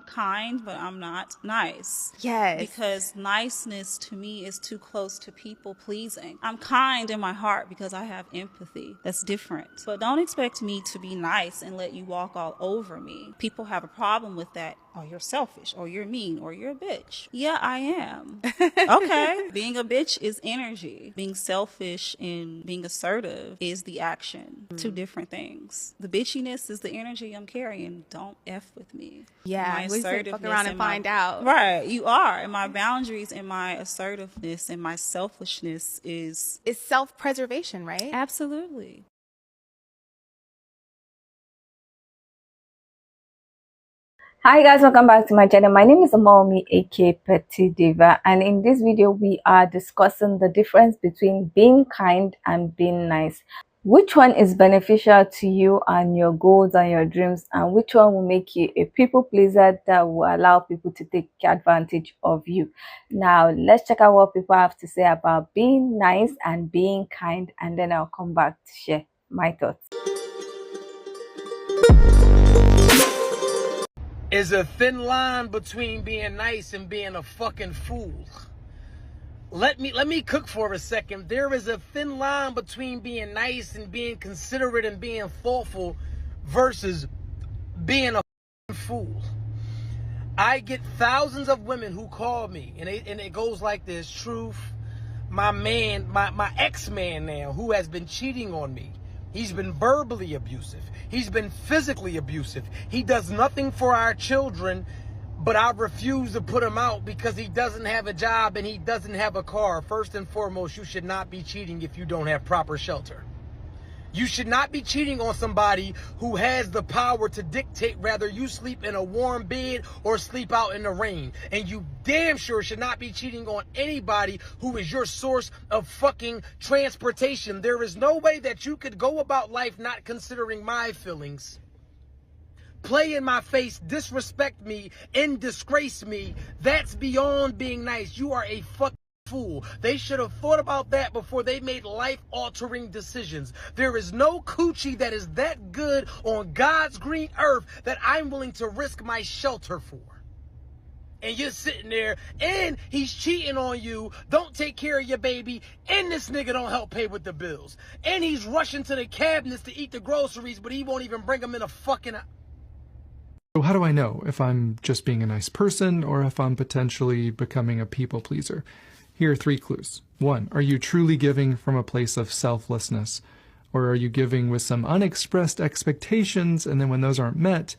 Kind, but I'm not nice. Yes. Because niceness to me is too close to people pleasing. I'm kind in my heart because I have empathy. That's different. But don't expect me to be nice and let you walk all over me. People have a problem with that. Oh, you're selfish, or you're mean, or you're a bitch. Yeah, I am. Okay. Being a bitch is energy. Being selfish and being assertive is the action. Two different things. The bitchiness is the energy I'm carrying. Don't F with me. Yeah, My we say fuck around and find out. Right, you are. And my boundaries and my assertiveness and my selfishness is... It's self-preservation, right? Absolutely. Hi guys, welcome back to my channel. My name is Amomi, aka Petite Diva, and in this video we are discussing the difference between being kind and being nice. Which one is beneficial to you and your goals and your dreams, and which one will make you a people pleaser that will allow people to take advantage of you? Now let's check out what people have to say about being nice and being kind, and then I'll come back to share my thoughts. Is a thin line between being nice and being a fucking fool. Let me cook for a second. There is a thin line between being nice and being considerate and being thoughtful versus being a fucking fool. I get thousands of women who call me, and it goes like this: Truth, my man, my ex-man now, who has been cheating on me. He's been verbally abusive. He's been physically abusive. He does nothing for our children, but I refuse to put him out because he doesn't have a job and he doesn't have a car. First and foremost, you should not be cheating if you don't have proper shelter. You should not be cheating on somebody who has the power to dictate whether you sleep in a warm bed or sleep out in the rain. And you damn sure should not be cheating on anybody who is your source of fucking transportation. There is no way that you could go about life not considering my feelings, play in my face, disrespect me, and disgrace me. That's beyond being nice. You are a fucking fool. They should have thought about that before they made life-altering decisions. There is no coochie that is that good on God's green earth that I'm willing to risk my shelter for. And you're sitting there, and he's cheating on you, don't take care of your baby, and this nigga don't help pay with the bills. And he's rushing to the cabinets to eat the groceries, but he won't even bring them in a fucking... So how do I know if I'm just being a nice person or if I'm potentially becoming a people pleaser? Here are 3 clues. 1, are you truly giving from a place of selflessness? Or are you giving with some unexpressed expectations, and then when those aren't met,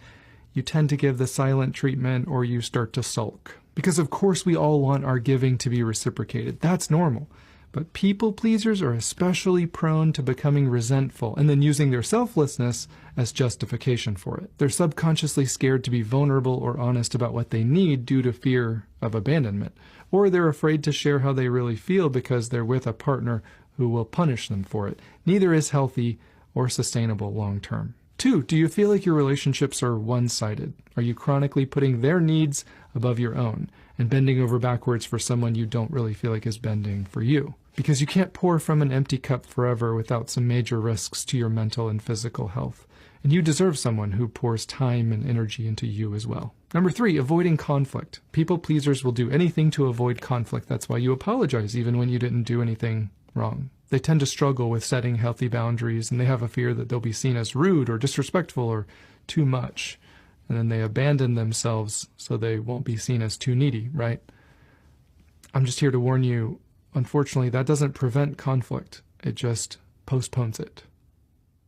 you tend to give the silent treatment or you start to sulk? Because of course we all want our giving to be reciprocated. That's normal. But people pleasers are especially prone to becoming resentful and then using their selflessness as justification for it. They're subconsciously scared to be vulnerable or honest about what they need due to fear of abandonment. Or they're afraid to share how they really feel because they're with a partner who will punish them for it. Neither is healthy or sustainable long term. 2, do you feel like your relationships are one-sided? Are you chronically putting their needs above your own and bending over backwards for someone you don't really feel like is bending for you? Because you can't pour from an empty cup forever without some major risks to your mental and physical health. And you deserve someone who pours time and energy into you as well. Number 3, avoiding conflict. People pleasers will do anything to avoid conflict. That's why you apologize even when you didn't do anything wrong. They tend to struggle with setting healthy boundaries, and they have a fear that they'll be seen as rude or disrespectful or too much. And then they abandon themselves so they won't be seen as too needy, right? I'm just here to warn you, unfortunately, that doesn't prevent conflict. It just postpones it.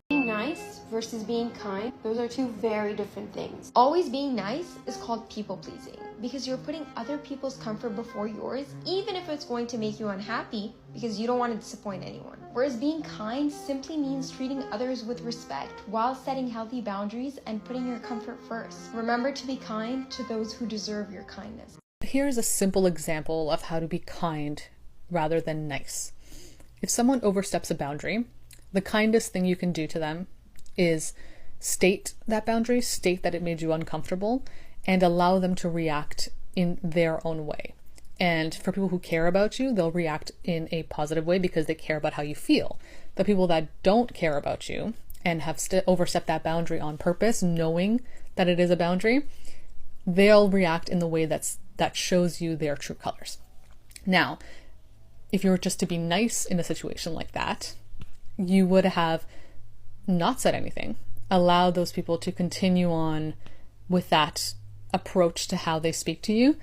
Being nice versus being kind, those are 2 very different things. Always being nice is called people pleasing because you're putting other people's comfort before yours, even if it's going to make you unhappy because you don't want to disappoint anyone. Whereas being kind simply means treating others with respect while setting healthy boundaries and putting your comfort first. Remember to be kind to those who deserve your kindness. Here's a simple example of how to be kind rather than nice. If someone oversteps a boundary, the kindest thing you can do to them is state that boundary, state that it made you uncomfortable, and allow them to react in their own way. And for people who care about you, they'll react in a positive way because they care about how you feel. The people that don't care about you and have overstepped that boundary on purpose, knowing that it is a boundary, they'll react in the way that shows you their true colors. Now, if you were just to be nice in a situation like that, you would have not said anything, allowed those people to continue on with that approach to how they speak to you,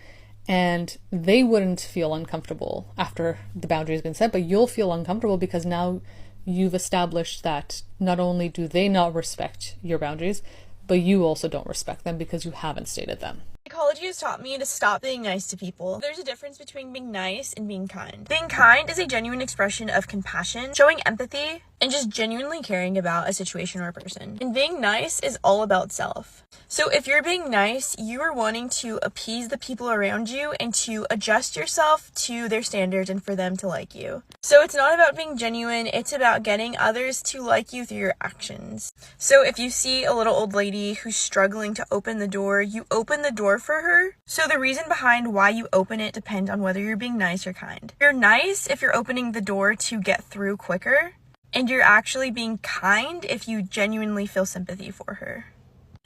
and they wouldn't feel uncomfortable after the boundary has been set, but you'll feel uncomfortable because now you've established that not only do they not respect your boundaries, but you also don't respect them because you haven't stated them. Psychology has taught me to stop being nice to people. There's a difference between being nice and being kind. Being kind is a genuine expression of compassion, showing empathy, and just genuinely caring about a situation or a person. And being nice is all about self. So if you're being nice, you are wanting to appease the people around you and to adjust yourself to their standards and for them to like you. So it's not about being genuine, it's about getting others to like you through your actions. So if you see a little old lady who's struggling to open the door, you open the door for her. So the reason behind why you open it depends on whether you're being nice or kind. You're nice if you're opening the door to get through quicker, and you're actually being kind if you genuinely feel sympathy for her.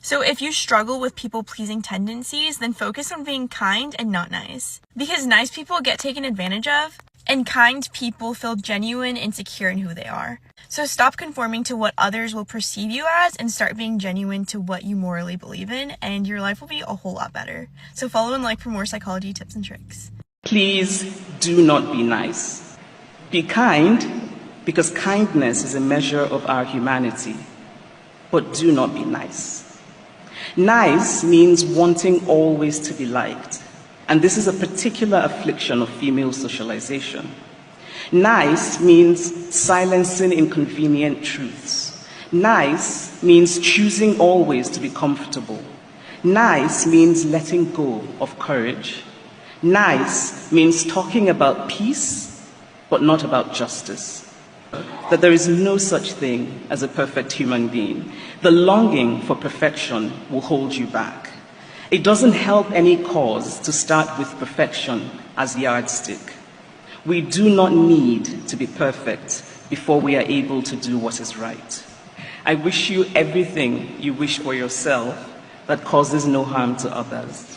So if you struggle with people-pleasing tendencies, then focus on being kind and not nice. Because nice people get taken advantage of, and kind people feel genuine and secure in who they are. So stop conforming to what others will perceive you as and start being genuine to what you morally believe in, and your life will be a whole lot better. So follow and like for more psychology tips and tricks. Please do not be nice. Be kind, because kindness is a measure of our humanity. But do not be nice. Nice means wanting always to be liked. And this is a particular affliction of female socialization. Nice means silencing inconvenient truths. Nice means choosing always to be comfortable. Nice means letting go of courage. Nice means talking about peace, but not about justice. That there is no such thing as a perfect human being. The longing for perfection will hold you back. It doesn't help any cause to start with perfection as yardstick. We do not need to be perfect before we are able to do what is right. I wish you everything you wish for yourself that causes no harm to others.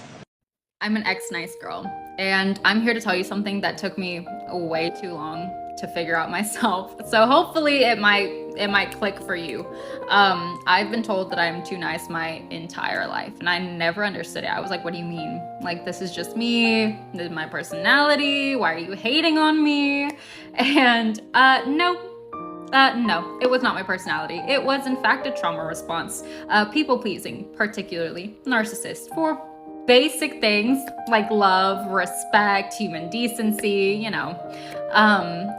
I'm an ex-nice girl, and I'm here to tell you something that took me way too long to figure out myself. So hopefully it might click for you. I've been told that I'm too nice my entire life, and I never understood it. I was like, what do you mean? Like, this is just me, this is my personality, why are you hating on me? And no, it was not my personality. It was in fact a trauma response. People-pleasing, particularly narcissists, for basic things like love, respect, human decency, you know.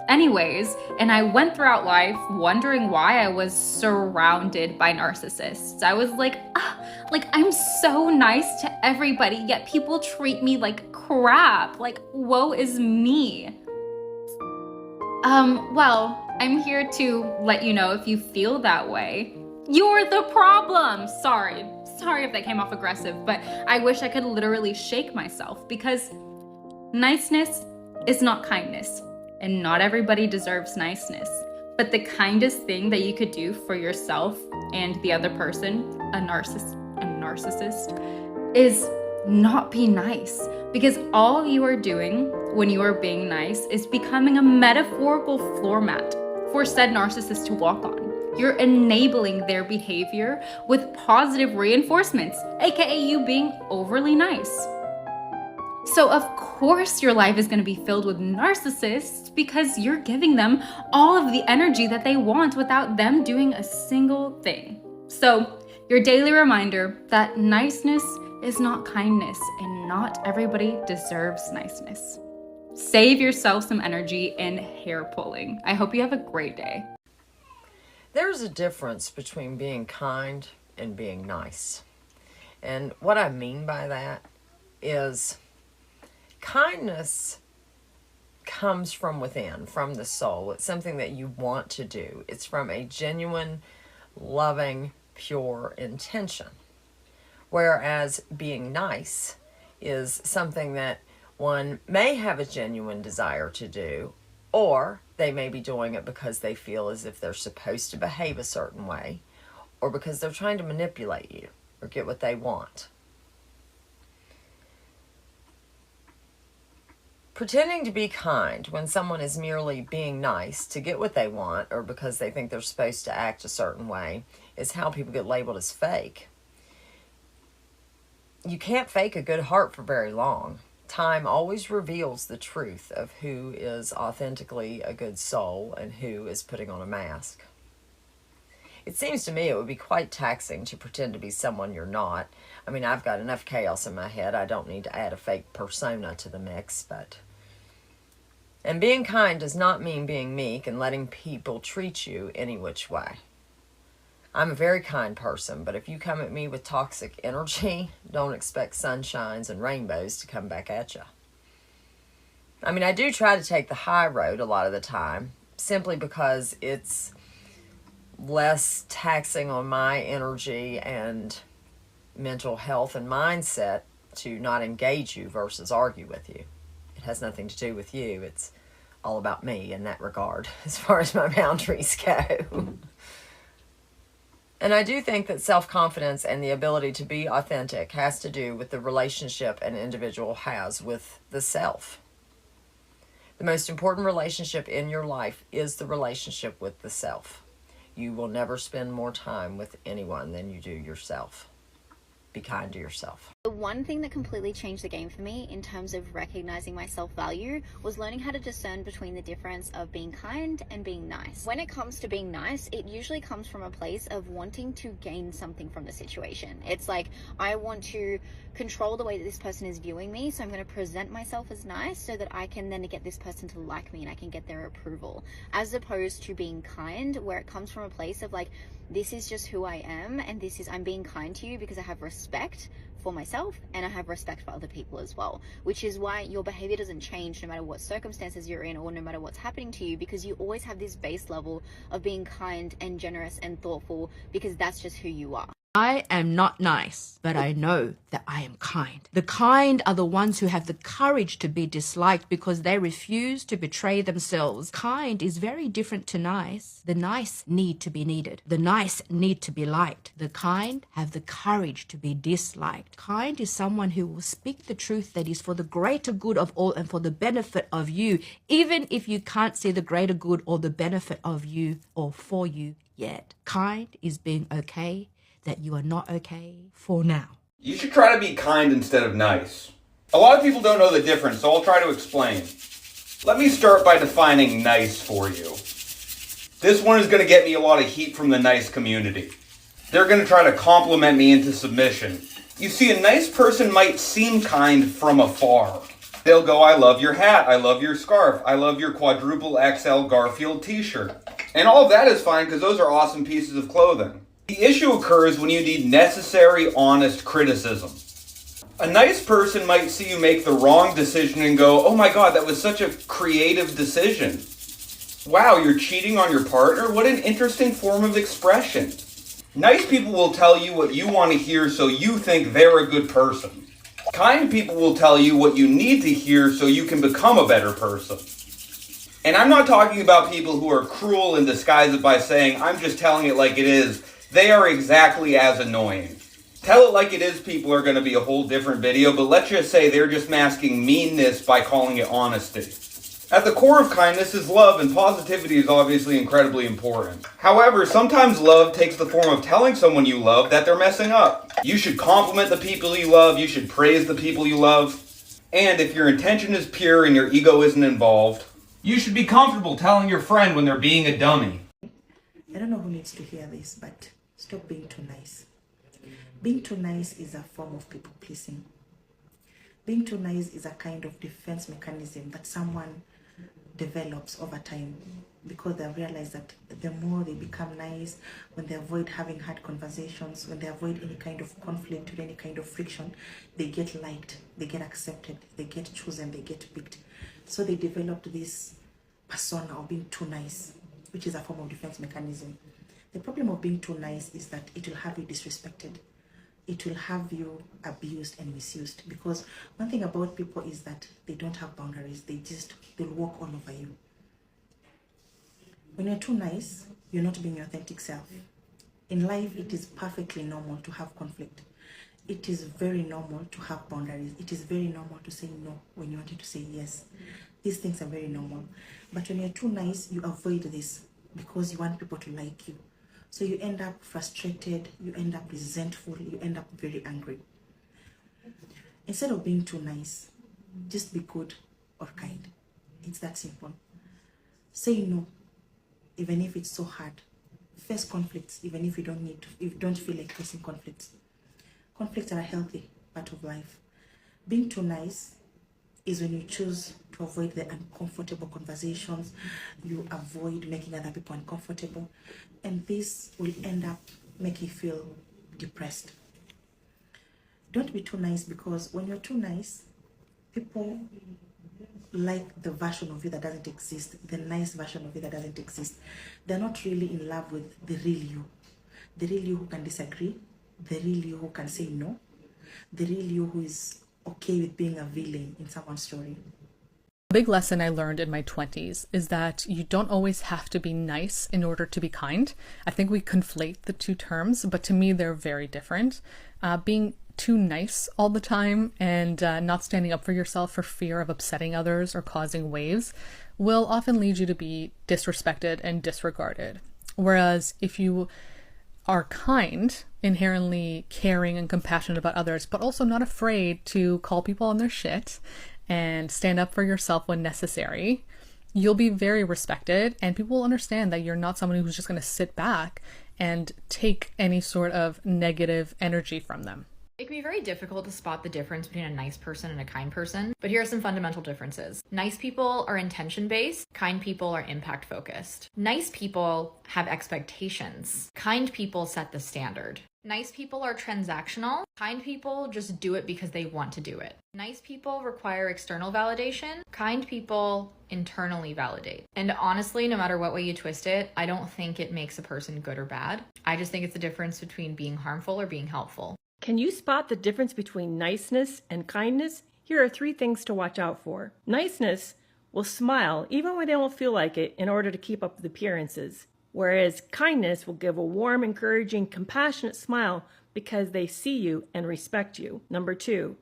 Anyways, and I went throughout life wondering why I was surrounded by narcissists. I was like I'm so nice to everybody, yet people treat me like crap. Like, woe is me. Well, I'm here to let you know if you feel that way, you're the problem. Sorry if that came off aggressive, but I wish I could literally shake myself, because niceness is not kindness, and not everybody deserves niceness. But the kindest thing that you could do for yourself and the other person, a narcissist, is not be nice. Because all you are doing when you are being nice is becoming a metaphorical floor mat for said narcissist to walk on. You're enabling their behavior with positive reinforcements, aka you being overly nice. So of course your life is going to be filled with narcissists, because you're giving them all of the energy that they want without them doing a single thing. So your daily reminder that niceness is not kindness, and not everybody deserves niceness. Save yourself some energy in hair pulling. I hope you have a great day. There's a difference between being kind and being nice. And what I mean by that is kindness comes from within, from the soul. It's something that you want to do. It's from a genuine, loving, pure intention. Whereas being nice is something that one may have a genuine desire to do, or they may be doing it because they feel as if they're supposed to behave a certain way, or because they're trying to manipulate you or get what they want. Pretending to be kind when someone is merely being nice to get what they want or because they think they're supposed to act a certain way is how people get labeled as fake. You can't fake a good heart for very long. Time always reveals the truth of who is authentically a good soul and who is putting on a mask. It seems to me it would be quite taxing to pretend to be someone you're not. I mean, I've got enough chaos in my head. I don't need to add a fake persona to the mix, but... And being kind does not mean being meek and letting people treat you any which way. I'm a very kind person, but if you come at me with toxic energy, don't expect sunshines and rainbows to come back at you. I mean, I do try to take the high road a lot of the time, simply because it's less taxing on my energy and mental health and mindset to not engage you versus argue with you. It has nothing to do with you. It's all about me in that regard, as far as my boundaries go. And I do think that self-confidence and the ability to be authentic has to do with the relationship an individual has with the self. The most important relationship in your life is the relationship with the self. You will never spend more time with anyone than you do yourself. Be kind to yourself. The one thing that completely changed the game for me in terms of recognizing my self-value was learning how to discern between the difference of being kind and being nice. When it comes to being nice, it usually comes from a place of wanting to gain something from the situation. It's like, I want to control the way that this person is viewing me, so I'm going to present myself as nice so that I can then get this person to like me and I can get their approval. As opposed to being kind, where it comes from a place of like, this is just who I am, and I'm being kind to you because I have respect for myself and I have respect for other people as well, which is why your behavior doesn't change no matter what circumstances you're in or no matter what's happening to you, because you always have this base level of being kind and generous and thoughtful because that's just who you are. I am not nice, but I know that I am kind. The kind are the ones who have the courage to be disliked because they refuse to betray themselves. Kind is very different to nice. The nice need to be needed. The nice need to be liked. The kind have the courage to be disliked. Kind is someone who will speak the truth that is for the greater good of all and for the benefit of you, even if you can't see the greater good or the benefit of you or for you yet. Kind is being okay that you are not okay for now. You should try to be kind instead of nice. A lot of people don't know the difference, so I'll try to explain. Let me start by defining nice for you. This one is going to get me a lot of heat from the nice community. They're going to try to compliment me into submission. You see, a nice person might seem kind from afar. They'll go, I love your hat, I love your scarf, I love your quadruple XL Garfield t-shirt. And all of that is fine because those are awesome pieces of clothing. The issue occurs when you need necessary, honest criticism. A nice person might see you make the wrong decision and go, oh my god, that was such a creative decision. Wow, you're cheating on your partner? What an interesting form of expression. Nice people will tell you what you want to hear so you think they're a good person. Kind people will tell you what you need to hear so you can become a better person. And I'm not talking about people who are cruel and disguise it by saying, I'm just telling it like it is. They are exactly as annoying. Tell it like it is people are going to be a whole different video, but let's just say they're just masking meanness by calling it honesty. At the core of kindness is love, and positivity is obviously incredibly important. However, sometimes love takes the form of telling someone you love that they're messing up. You should compliment the people you love, you should praise the people you love, and if your intention is pure and your ego isn't involved, you should be comfortable telling your friend when they're being a dummy. I don't know who needs to hear this, but stop being too nice. Being too nice is a form of people pleasing. Being too nice is a kind of defense mechanism that someone develops over time because they realize that the more they become nice, when they avoid having hard conversations, when they avoid any kind of conflict or any kind of friction, they get liked, they get accepted, they get chosen, they get picked. So they developed this persona of being too nice, which is a form of defense mechanism. The problem of being too nice is that it will have you disrespected. It will have you abused and misused, because one thing about people is that they don't have boundaries. They'll walk all over you. When you're too nice, you're not being your authentic self. In life, it is perfectly normal to have conflict. it is very normal to have boundaries. It is very normal to say no when you wanted to say yes. These things are very normal. But when you're too nice, you avoid this because you want people to like you. So you end up frustrated, you end up resentful, you end up very angry. Instead of being too nice, just be good or kind. It's that simple. Say no, even if it's so hard. Face conflicts, even if you don't feel like facing conflicts. Conflicts are a healthy part of life. Being too nice is when you choose to avoid the uncomfortable conversations, you avoid making other people uncomfortable, and this will end up making you feel depressed. Don't be too nice, because when you're too nice, people like the version of you that doesn't exist, the nice version of you that doesn't exist. They're not really in love with the real you. The real you who can disagree, the real you who can say no, the real you who is okay with being a villain in someone's story. A big lesson I learned in my 20s is that you don't always have to be nice in order to be kind. I think we conflate the two terms, but to me they're very different. Being too nice all the time and not standing up for yourself for fear of upsetting others or causing waves will often lead you to be disrespected and disregarded. Whereas if you are kind, inherently caring and compassionate about others, but also not afraid to call people on their shit and stand up for yourself when necessary, you'll be very respected, and people will understand that you're not someone who's just going to sit back and take any sort of negative energy from them. It can be very difficult to spot the difference between a nice person and a kind person, but here are some fundamental differences. Nice people are intention-based, kind people are impact-focused. Nice people have expectations. Kind people set the standard. Nice people are transactional. Kind people just do it because they want to do it. Nice people require external validation. Kind people internally validate. And honestly, no matter what way you twist it, I don't think it makes a person good or bad. I just think it's the difference between being harmful or being helpful. Can you spot the difference between niceness and kindness? Here are 3 things to watch out for. Niceness will smile even when they don't feel like it in order to keep up with appearances, whereas kindness will give a warm, encouraging, compassionate smile because they see you and respect you. Number 2,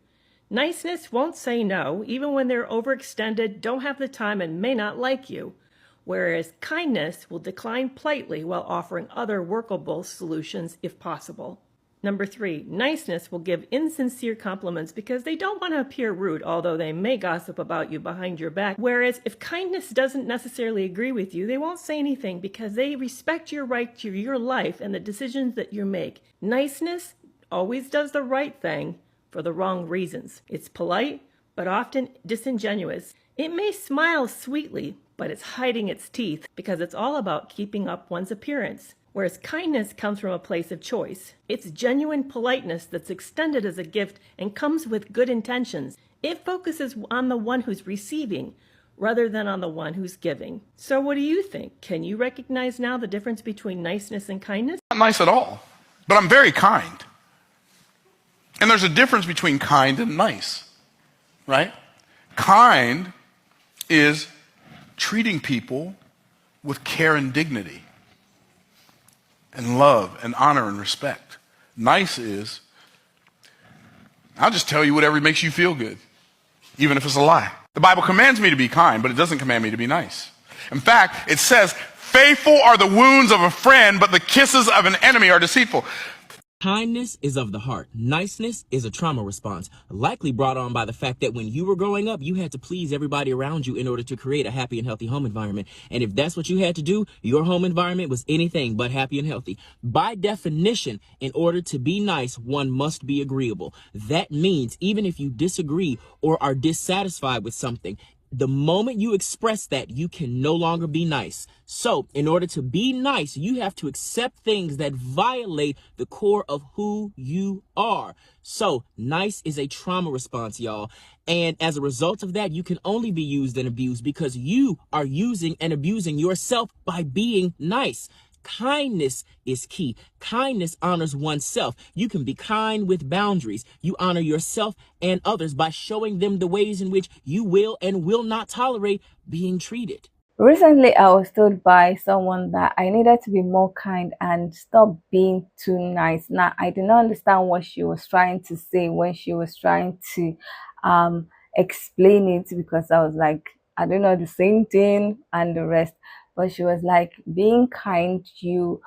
niceness won't say no even when they're overextended, don't have the time, and may not like you, whereas kindness will decline politely while offering other workable solutions if possible. Number 3, niceness will give insincere compliments because they don't want to appear rude, although they may gossip about you behind your back. Whereas if kindness doesn't necessarily agree with you, they won't say anything because they respect your right to your life and the decisions that you make. Niceness always does the right thing for the wrong reasons. It's polite, but often disingenuous. It may smile sweetly, but it's hiding its teeth because it's all about keeping up one's appearance. Whereas kindness comes from a place of choice. It's genuine politeness that's extended as a gift and comes with good intentions. It focuses on the one who's receiving rather than on the one who's giving. So what do you think? Can you recognize now the difference between niceness and kindness? Not nice at all, but I'm very kind. And there's a difference between kind and nice, right? Kind is treating people with care and dignity, and love and honor and respect. Nice is, I'll just tell you whatever makes you feel good, even if it's a lie. The Bible commands me to be kind, but it doesn't command me to be nice. In fact, it says, faithful are the wounds of a friend, but the kisses of an enemy are deceitful. Kindness is of the heart. Niceness is a trauma response, likely brought on by the fact that when you were growing up, you had to please everybody around you in order to create a happy and healthy home environment. And if that's what you had to do, your home environment was anything but happy and healthy. By definition, in order to be nice, one must be agreeable. That means even if you disagree or are dissatisfied with something, the moment you express that, you can no longer be nice. So, in order to be nice, you have to accept things that violate the core of who you are. So, nice is a trauma response, y'all. And as a result of that, you can only be used and abused because you are using and abusing yourself by being nice. Kindness is key. Kindness honors oneself. You can be kind with boundaries. You honor yourself and others by showing them the ways in which you will and will not tolerate being treated. Recently, I was told by someone that I needed to be more kind and stop being too nice. Now, I did not understand what she was trying to say when she was trying to explain it, because I was like, I don't know, the same thing and the rest. But she was like, being kind, you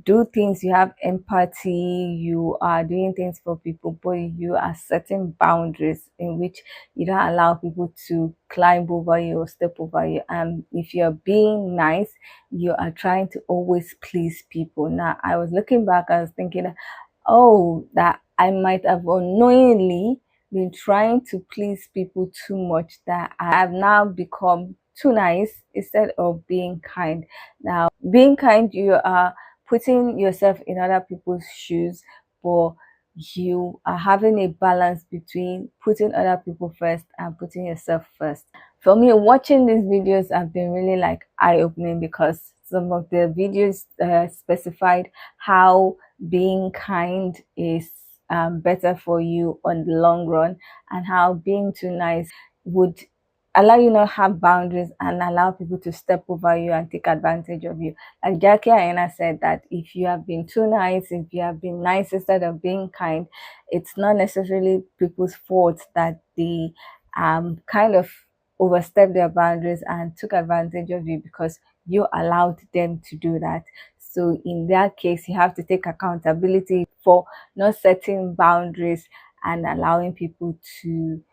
do things, you have empathy, you are doing things for people, but you are setting boundaries in which you don't allow people to climb over you or step over you. And if you're being nice, you are trying to always please people. Now, I was looking back, I was thinking, oh, that I might have unknowingly been trying to please people too much, that I have now become too nice instead of being kind. Now, being kind, you are putting yourself in other people's shoes, but you are having a balance between putting other people first and putting yourself first. For me, watching these videos have been really like eye-opening, because some of the videos specified how being kind is better for you on the long run, and how being too nice would allow you not have boundaries and allow people to step over you and take advantage of you. Like Jackie Aina said, that if you have been too nice, if you have been nice instead of being kind, it's not necessarily people's fault that they kind of overstepped their boundaries and took advantage of you because you allowed them to do that. So in that case, you have to take accountability for not setting boundaries and allowing people to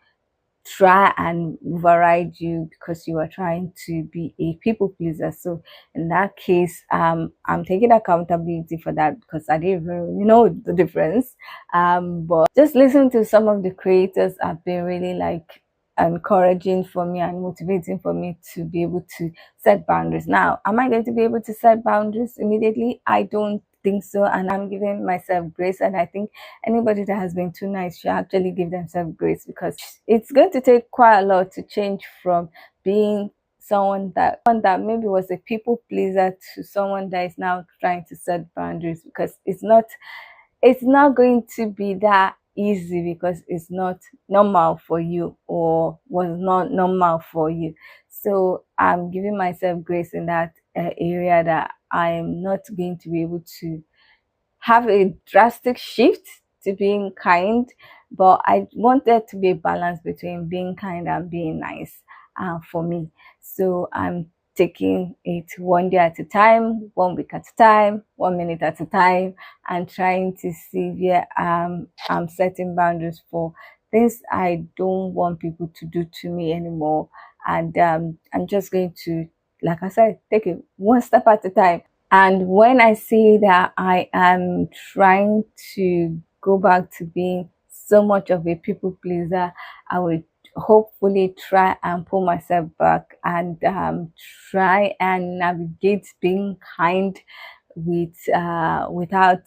try and override you because you are trying to be a people pleaser. So in that case, I'm taking accountability for that, because I didn't really know the difference. But just listening to some of the creators have been really like encouraging for me and motivating for me to be able to set boundaries. Now, am I going to be able to set boundaries immediately? I don't think so, and I'm giving myself grace, and I think anybody that has been too nice should actually give themselves grace, because it's going to take quite a lot to change from being someone that maybe was a people pleaser to someone that is now trying to set boundaries, because it's not going to be that easy, because it's not normal for you or was not normal for you. So I'm giving myself grace in that area, that I'm not going to be able to have a drastic shift to being kind, but I want there to be a balance between being kind and being nice for me. So I'm taking it one day at a time, 1 week at a time, 1 minute at a time, and trying to see where I'm setting boundaries for things I don't want people to do to me anymore. And I'm just going to, like I said, take it one step at a time. And when I see that I am trying to go back to being so much of a people pleaser, I will hopefully try and pull myself back and try and navigate being kind without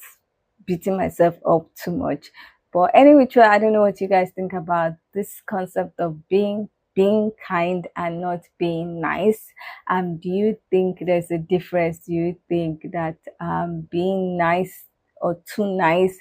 beating myself up too much. But anyway, I don't know what you guys think about this concept of being kind and not being nice. Do you think there's a difference? Do you think that being nice or too nice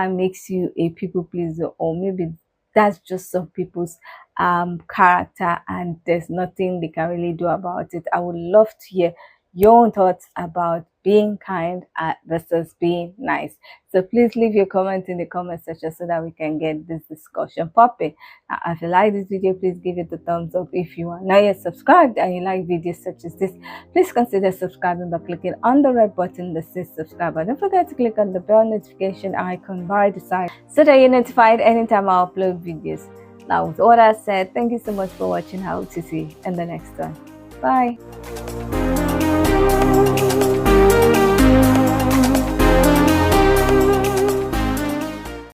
makes you a people pleaser, or maybe that's just some people's character and there's nothing they can really do about it? I would love to hear your own thoughts about being kind versus being nice. So please leave your comments in the comment section so that we can get this discussion popping. Now, if you like this video, please give it a thumbs up. If you are not yet subscribed and you like videos such as this, please consider subscribing by clicking on the red button that says subscribe. And don't forget to click on the bell notification icon by the side so that you're notified anytime I upload videos. Now, with all that said, thank you so much for watching. I hope to see you in the next one. Bye.